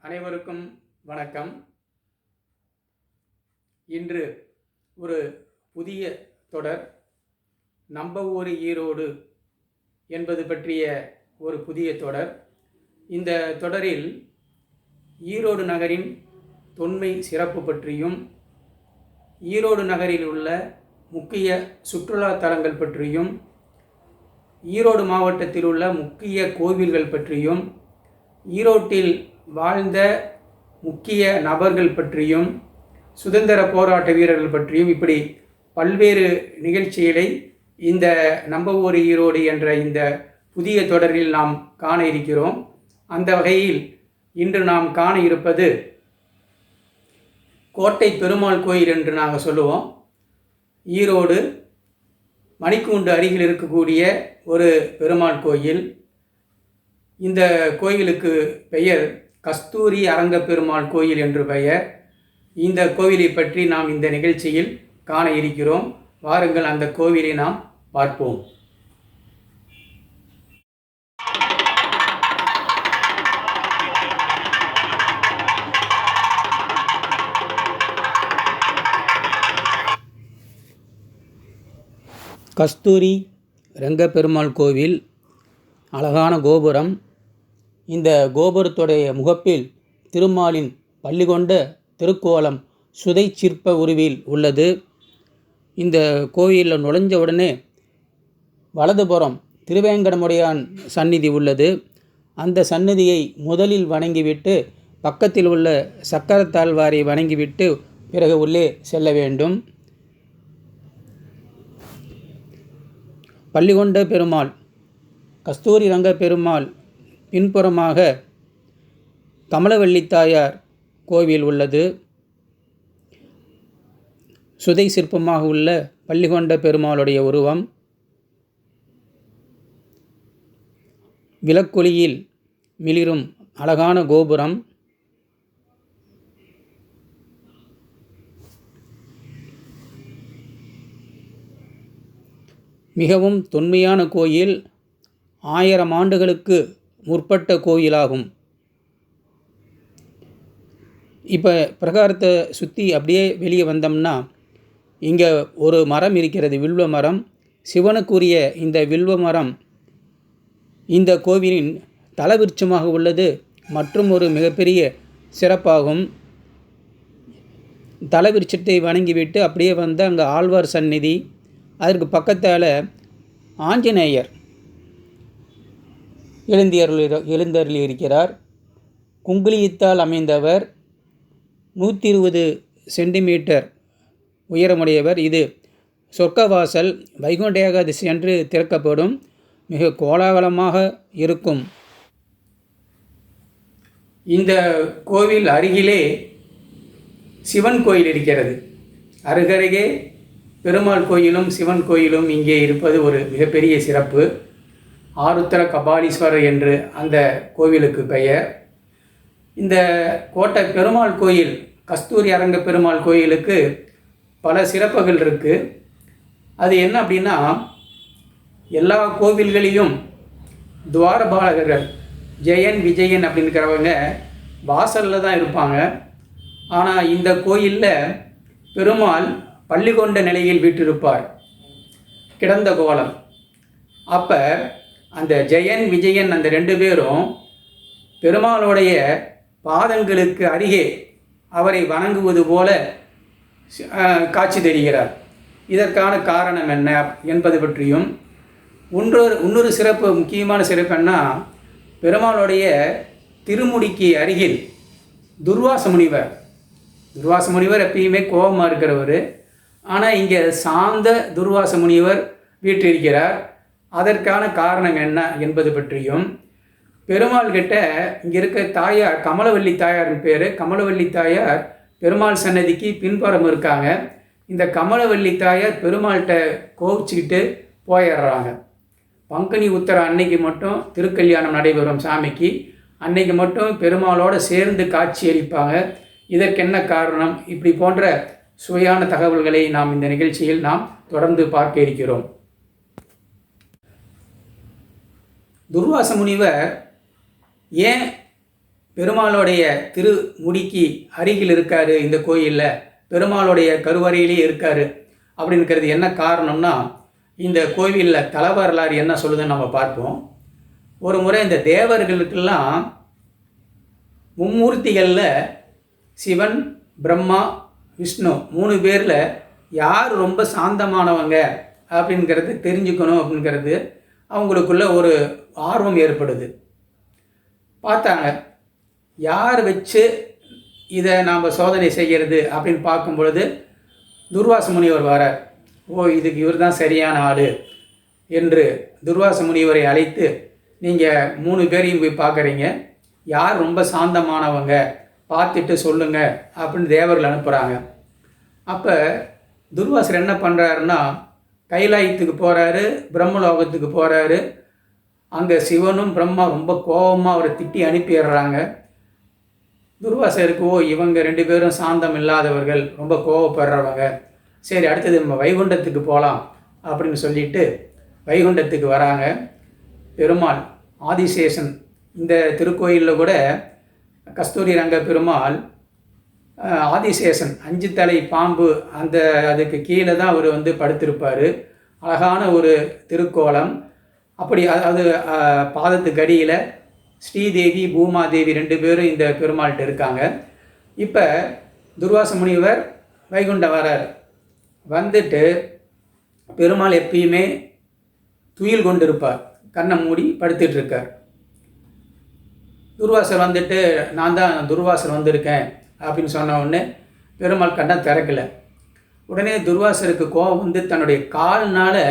அனைவருக்கும் வணக்கம். இன்று ஒரு புதிய தொடர் நம்ம ஊர் ஈரோடு என்பது பற்றிய ஒரு புதிய தொடர். இந்த தொடரில் ஈரோடு நகரின் தொன்மை சிறப்பு பற்றியும் ஈரோடு நகரில் உள்ள முக்கிய சுற்றுலா தலங்கள் பற்றியும் ஈரோடு மாவட்டத்தில் உள்ள முக்கிய கோவில்கள் பற்றியும் ஈரோட்டில் வாழ்ந்த முக்கிய நபர்கள் பற்றியும் சுதந்திர போராட்ட வீரர்கள் பற்றியும் இப்படி பல்வேறு நிகழ்ச்சிகளை இந்த நம்ம ஊர் ஈரோடு என்ற இந்த புதிய தொடரில் நாம் காண இருக்கிறோம். அந்த வகையில் இன்று நாம் காண இருப்பது கோட்டை பெருமாள் கோயில் என்று நாங்கள் சொல்லுவோம். ஈரோடு மணிக்கூண்டு அருகில் இருக்கக்கூடிய ஒரு பெருமாள் கோயில். இந்த கோயிலுக்கு பெயர் கஸ்தூரி அரங்க பெருமாள் கோயில் என்று பெயர். இந்த கோவிலை பற்றி நாம் இந்த நிகழ்ச்சியில் காண இருக்கிறோம். வாருங்கள், அந்த கோவிலை நாம் பார்ப்போம். கஸ்தூரி ரங்கப்பெருமாள் கோவில், அழகான கோபுரம். இந்த கோபுரத்துடைய முகப்பில் திருமாலின் பள்ளி கொண்ட திருக்கோலம் சுதை சிற்ப உருவில் உள்ளது. இந்த கோயிலில் நுழைஞ்ச உடனே வலதுபுறம் திருவேங்கடமுடையான் சந்நிதி உள்ளது. அந்த சந்நிதியை முதலில் வணங்கிவிட்டு பக்கத்தில் உள்ள சக்கரத்தாழ்வாரை வணங்கிவிட்டு பிறகு உள்ளே செல்ல வேண்டும். பள்ளிகொண்ட பெருமாள் கஸ்தூரி ரங்க பெருமாள் பின்புறமாக கமலவள்ளி தாயார் கோவில் உள்ளது. சுதை சிற்பமாக உள்ள பள்ளிகொண்ட பெருமாளுடைய உருவம். விளக்கொளியில் மிளிரும் அழகான கோபுரம். மிகவும் தொன்மையான கோயில். 1000 ஆண்டுகளுக்கு முற்பட்ட கோயிலாகும். இப்போ பிரகாரத்தை சுற்றி அப்படியே வெளியே வந்தோம்னா இங்கே ஒரு மரம் இருக்கிறது, வில்வ மரம். சிவனுக்குரிய இந்த வில்வ மரம் இந்த கோவிலின் தலவிருட்சமாக உள்ளது. மற்றும் ஒரு மிகப்பெரிய சிறப்பாகும். தலவிருட்சத்தை வணங்கிவிட்டு அப்படியே வந்து அங்கே ஆழ்வார் சந்நிதி, அதற்கு பக்கத்தால் ஆஞ்சநேயர் எழுந்தருளி இருக்கிறார். குங்குளியத்தால் அமைந்தவர், 120 சென்டிமீட்டர் உயரமுடையவர். இது சொர்க்கவாசல். வைகுண்ட ஏகாதசி அன்று திறக்கப்படும். மிக கோலாகலமாக இருக்கும். இந்த கோவில் அருகிலே சிவன் கோயில் இருக்கிறது. அருகருகே பெருமாள் கோயிலும் சிவன் கோயிலும் இங்கே இருப்பது ஒரு மிகப்பெரிய சிறப்பு. ஆருத்ர கபாலீஸ்வரர் என்று அந்த கோவிலுக்கு பெயர். இந்த கோட்டை பெருமாள் கோயில், கஸ்தூரி அரங்க பெருமாள் கோயிலுக்கு பல சிறப்புகள் இருக்குது. அது என்ன அப்படின்னா, எல்லா கோவில்களையும் துவாரபாலகர்கள் ஜெயன் விஜயன் அப்படின்னுக்கிறவங்க வாசலில் தான் இருப்பாங்க. ஆனால் இந்த கோயிலில் பெருமாள் பள்ளி கொண்ட நிலையில் வீற்றிருப்பார், கிடந்த கோலம். அப்போ அந்த ஜெயன் விஜயன் அந்த 2 பேரும் பெருமாளுடைய பாதங்களுக்கு அருகே அவரை வணங்குவது போல காட்சி தருகிறார். இதற்கான காரணம் என்ன என்பது பற்றியும் இன்னொரு சிறப்பு, முக்கியமான சிறப்பு என்ன, பெருமாளுடைய திருமுடிக்கு அருகில் துர்வாச முனிவர் எப்பயுமே கோபமாக இருக்கிறவர். ஆனால் இங்கே சாந்த துர்வாச முனிவர் வீற்றிருக்கிறார். அதற்கான காரணம் என்ன என்பது பற்றியும், பெருமாள் கிட்ட இங்கே இருக்க தாயார் கமலவள்ளி தாயாரின் பேர். கமலவள்ளி தாயார் பெருமாள் சன்னதிக்கு பின்புறம் இருக்காங்க. இந்த கமலவள்ளி தாயார் பெருமாள்கிட்ட கோவிச்சுக்கிட்டு போயிடுறாங்க. பங்குனி உத்தர அன்னைக்கு மட்டும் திருக்கல்யாணம் நடைபெறும் சாமிக்கு. அன்னைக்கு மட்டும் பெருமாளோடு சேர்ந்து காட்சி அளிப்பாங்க. இதற்கு என்ன காரணம்? இப்படி போன்ற சுவையான தகவல்களை நாம் இந்த நிகழ்ச்சியில் நாம் தொடர்ந்து பார்க்க இருக்கிறோம். துர்வாச முனிவர் ஏன் பெருமாளுடைய திருமுடிக்கு அருகில் இருக்கார் இந்த கோயிலில், பெருமாளுடைய கருவறையிலே இருக்கார் அப்படிங்கிறது என்ன காரணம்னா, இந்த கோவிலில் தல வரலாறு என்ன சொல்லுதுன்னு நம்ம பார்ப்போம். ஒரு முறை இந்த தேவர்களுக்கெல்லாம் மும்மூர்த்திகளில் சிவன், பிரம்மா, விஷ்ணு 3 பேரில் யார் ரொம்ப சாந்தமானவங்க அப்படிங்கிறது தெரிஞ்சுக்கணும் அப்படிங்கிறது அவங்களுக்குள்ள ஒரு ஆர்வம் ஏற்படுது. பார்த்தாங்க, யார் வச்சு இதை நாம் சோதனை செய்கிறது அப்படின்னு பார்க்கும் பொழுது துர்வாச முனிவர் வரார். இதுக்கு இவர் தான் சரியான ஆள் என்று துர்வாச முனிவரை அழைத்து, நீங்கள் 3 பேரையும் போய் பார்க்குறீங்க, யார் ரொம்ப சாந்தமானவங்க பார்த்துட்டு சொல்லுங்கள் அப்படின்னு தேவர்கள் அனுப்புகிறாங்க. அப்போ துர்வாசர் என்ன பண்ணுறாருன்னா, கைலாயத்துக்கு போகிறாரு, பிரம்மலோகத்துக்கு போகிறாரு. அங்கே சிவனும் பிரம்மா ரொம்ப கோபமாக அவரை திட்டி அனுப்பிடுறாங்க. துர்வாசருக்கு இவங்க 2 பேரும் சாந்தம் இல்லாதவர்கள், ரொம்ப கோபப்படுறவங்க, சரி அடுத்தது நம்ம வைகுண்டத்துக்கு போகலாம் அப்படின்னு சொல்லிட்டு வைகுண்டத்துக்கு வராங்க. பெருமாள் ஆதிசேஷன், இந்த திருக்கோயிலில் கூட கஸ்தூரி ரங்க பெருமாள் ஆதிசேஷன் 5 தலை பாம்பு அதுக்கு கீழே தான் அவர் படுத்திருப்பார். அழகான ஒரு திருக்கோலம். அப்படி அது பாதத்துக்கு அடியில் ஸ்ரீதேவி, பூமாதேவி 2 பேரும் இந்த பெருமாள்கிட்ட இருக்காங்க. இப்போ துர்வாச முனிவர் வைகுண்டம் வரார். வந்துட்டு பெருமாள் எப்பயுமே துயில் கொண்டு இருப்பார், கண்ணை மூடி படுத்துட்ருக்கார். துர்வாசர் வந்துட்டு, நான் தான் துர்வாசர் வந்திருக்கேன் அப்படின்னு சொன்ன உடனே பெருமாள் கண்ணை திறக்கலை. உடனே துர்வாசருக்கு கோபம் தன்னுடைய கால்னால்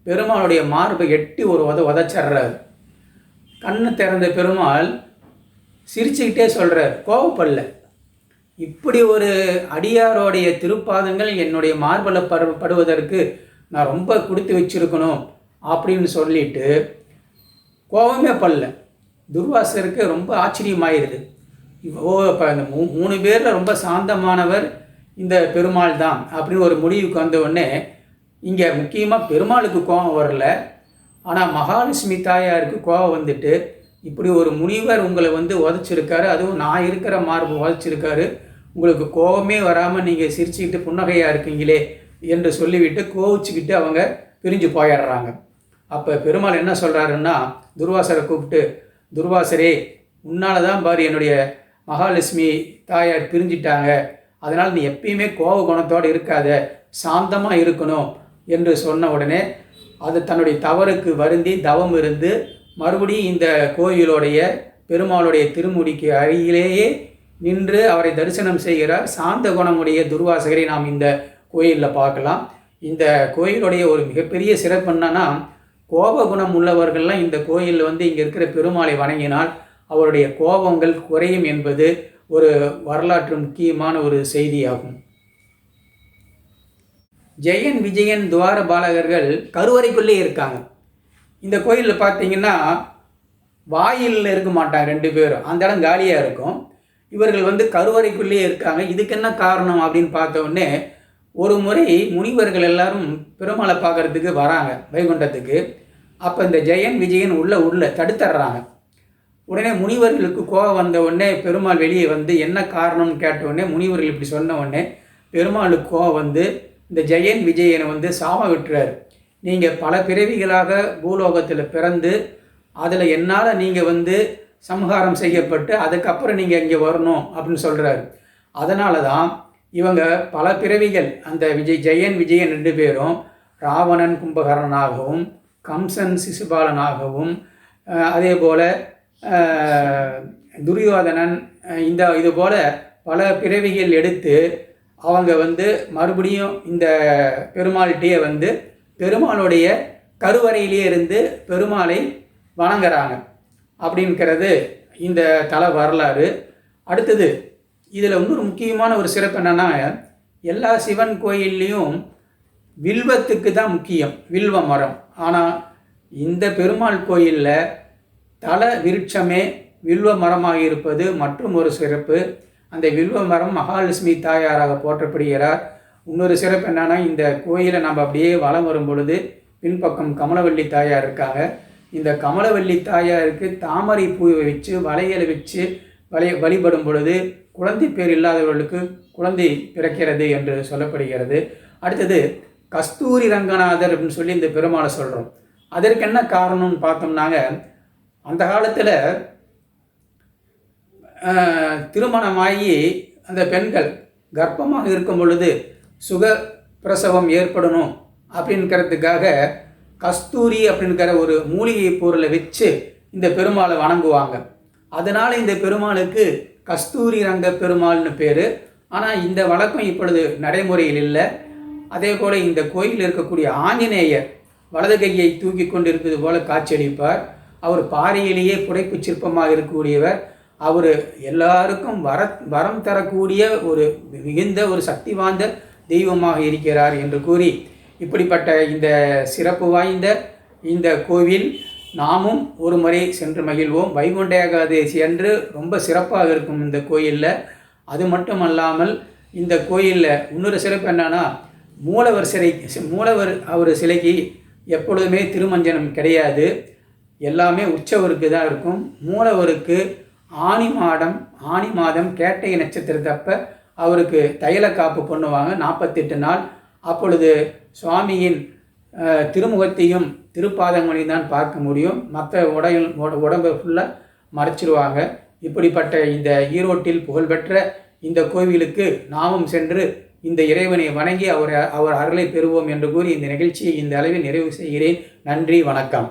பெருமாளுடைய மார்பை எட்டி ஒரு உதச்சிட்றாரு. கண்ணு திறந்த பெருமாள் சிரிச்சுக்கிட்டே சொல்கிறார், கோபப்படல, இப்படி ஒரு அடியாரோடைய திருப்பாதங்கள் என்னுடைய மார்பில் படுவதற்கு நான் ரொம்ப கொடுத்து வச்சிருக்கணும் அப்படின்னு சொல்லிட்டு கோபமே படல. துர்வாசருக்கு ரொம்ப ஆச்சரியமாயிருது. இப்போ அந்த 3 பேரில் ரொம்ப சாந்தமானவர் இந்த பெருமாள் தான் அப்படின்னு ஒரு முடிவுக்கு வந்த உடனே, இங்கே முக்கியமாக பெருமாளுக்கு கோபம் வரல, ஆனால் மகாலட்சுமி தாயாருக்கு கோபம் வந்துட்டு, இப்படி ஒரு முனிவர் உங்களை உதச்சிருக்காரு, அதுவும் நான் இருக்கிற மார்பு உதச்சிருக்காரு, உங்களுக்கு கோபமே வராமல் நீங்கள் சிரிச்சுக்கிட்டு புன்னகையாக இருக்கீங்களே என்று சொல்லிவிட்டு கோவிச்சுக்கிட்டு அவங்க பிரிஞ்சு போயிடுறாங்க. அப்போ பெருமாள் என்ன சொல்கிறாருன்னா, துர்வாசரை கூப்பிட்டு, துர்வாசரே, உன்னால் தான் பாரு என்னுடைய மகாலட்சுமி தாயார் பிரிஞ்சிட்டாங்க, அதனால் நீ எப்பயுமே கோப குணத்தோடு இருக்காத, சாந்தமாக இருக்கணும் என்று சொன்ன உடனே அது தன்னுடைய தவறுக்கு வருந்தி தவம் இருந்து மறுபடியும் இந்த கோயிலுடைய பெருமாளுடைய திருமுடிக்கு அருகிலேயே நின்று அவரை தரிசனம் செய்கிறார். சாந்த குணமுடைய துர்வாசகரை நாம் இந்த கோயிலில் பார்க்கலாம். இந்த கோயிலுடைய ஒரு மிகப்பெரிய சிறப்பு என்னன்னா, கோப குணம் உள்ளவர்கள்லாம் இந்த கோயிலில் இங்கே இருக்கிற பெருமாளை வணங்கினால் அவருடைய கோபங்கள் குறையும் என்பது ஒரு வரலாற்று முக்கியமான ஒரு செய்தியாகும். ஜெயன், விஜயன், துவார பாலகர்கள் கருவறைக்குள்ளே இருக்காங்க. இந்த கோயிலில் பார்த்தீங்கன்னா வாயிலில் இருக்க மாட்டாங்க 2 பேரும், அந்த இடம் காலியாக இருக்கும். இவர்கள் கருவறைக்குள்ளேயே இருக்காங்க. இதுக்கு என்ன காரணம் அப்படின்னு பார்த்த உடனே, ஒரு முறை முனிவர்கள் எல்லாரும் பெருமாளை பார்க்குறதுக்கு வராங்க வைகுண்டத்துக்கு. அப்போ இந்த ஜெயன், விஜயன் உள்ள தடுத்துடுறாங்க. உடனே முனிவர்களுக்கு கோபம் வந்த உடனே பெருமாள் வெளியே என்ன காரணம்னு கேட்ட உடனே, முனிவர்கள் இப்படி சொன்ன உடனே பெருமாளுக்கு கோபம் இந்த ஜெயன், விஜயனை சாப விட்டுறாரு. நீங்கள் பல பிறவிகளாக பூலோகத்தில் பிறந்து அதில் என்னால் நீங்கள் சம்ஹாரம் செய்யப்பட்டு அதுக்கப்புறம் நீங்கள் இங்கே வரணும் அப்படின்னு சொல்கிறாரு. அதனால தான் இவங்க பல பிறவிகள், அந்த ஜெயன், விஜயன் 2 பேரும் ராவணன் கும்பகர்ணனாகவும், கம்சன் சிசுபாலனாகவும், அதே போல் துரியோதனன், இது போல் பல பிறவிகள் எடுத்து அவங்க மறுபடியும் இந்த பெருமாள்கிட்டே பெருமாளுடைய கருவறையிலே இருந்து பெருமாளை வணங்குறாங்க அப்படிங்கிறது இந்த தல வரலாறு. அடுத்தது இதில் இன்னொரு முக்கியமான ஒரு சிறப்பு என்னென்னா, எல்லா சிவன் கோயில்லையும் வில்வத்துக்கு தான் முக்கியம், வில்வ மரம். ஆனால் இந்த பெருமாள் கோயிலில் தல விருட்சமே வில்வ மரமாக இருப்பது மற்றும் ஒரு சிறப்பு. அந்த வில்வ மரம் மகாலட்சுமி தாயாராக போற்றப்படுகிறார். இன்னொரு சிறப்பு என்னென்னா, இந்த கோயிலை நம்ம அப்படியே வலம் வரும் பொழுது பின்பக்கம் கமலவள்ளி தாயார் இருக்காங்க. இந்த கமலவள்ளி தாயாருக்கு தாமரை பூவை வச்சு வளையலை வச்சு வழிபடும் பொழுது குழந்தை பேர் இல்லாதவர்களுக்கு குழந்தை பிறக்கிறது என்று சொல்லப்படுகிறது. அடுத்தது கஸ்தூரி ரங்கநாதர் அப்படின்னு சொல்லி இந்த பெருமாளை சொல்கிறோம். அதற்கு என்ன காரணம்னு பார்த்தோம்னாங்க, அந்த காலத்தில் திருமணமாகி அந்த பெண்கள் கர்ப்பமாக இருக்கும் பொழுது சுக பிரசவம் ஏற்படணும் அப்படின்கிறதுக்காக கஸ்தூரி அப்படிங்கிற ஒரு மூலிகை பொருளை வச்சு இந்த பெருமாளை வணங்குவாங்க. அதனால் இந்த பெருமாளுக்கு கஸ்தூரி ரங்க பெருமாள்னு பேர். ஆனால் இந்த வழக்கம் இப்பொழுது நடைமுறையில் இல்லை. அதே போல் இந்த கோயிலில் இருக்கக்கூடிய ஆஞ்சநேயர் வலது கையை தூக்கி கொண்டு இருப்பது போல காட்சியளிப்பார். அவர் பாறையிலேயே புடைப்பு சிற்பமாக இருக்கக்கூடியவர். அவர் எல்லாருக்கும் வரம் தரக்கூடிய ஒரு மிகுந்த ஒரு சக்தி வாய்ந்த தெய்வமாக இருக்கிறார் என்று கூறி, இப்படிப்பட்ட இந்த சிறப்பு வாய்ந்த இந்த கோவில் நாமும் ஒரு முறை சென்று மகிழ்வோம். வைகுண்ட ஏகாதசி அன்று ரொம்ப சிறப்பாக இருக்கும் இந்த கோயிலில். அது மட்டும் அல்லாமல் இந்த கோயிலில் இன்னொரு சிறப்பு என்னன்னா, மூலவர் அவர் சிலைக்கு எப்பொழுதுமே திருமஞ்சனம் கிடையாது. எல்லாமே உற்சவருக்கு தான் இருக்கும். மூலவருக்கு ஆனி மாதம் கேட்டை நட்சத்திரத்தப்ப அவருக்கு தைல காப்பு பண்ணுவாங்க 48 நாள். அப்பொழுது சுவாமியின் திருமுகத்தையும் திருப்பாதங்களையும் தான் பார்க்க முடியும். மற்ற உடம்பை ஃபுல்லாக மறைச்சிருவாங்க. இப்படிப்பட்ட இந்த ஈரோட்டில் புகழ்பெற்ற இந்த கோவிலுக்கு நாமும் சென்று இந்த இறைவனை வணங்கி அவர் அருளை பெறுவோம் என்று கூறி இந்த நிகழ்ச்சியை இந்த அளவில் நிறைவு செய்கிறேன். நன்றி, வணக்கம்.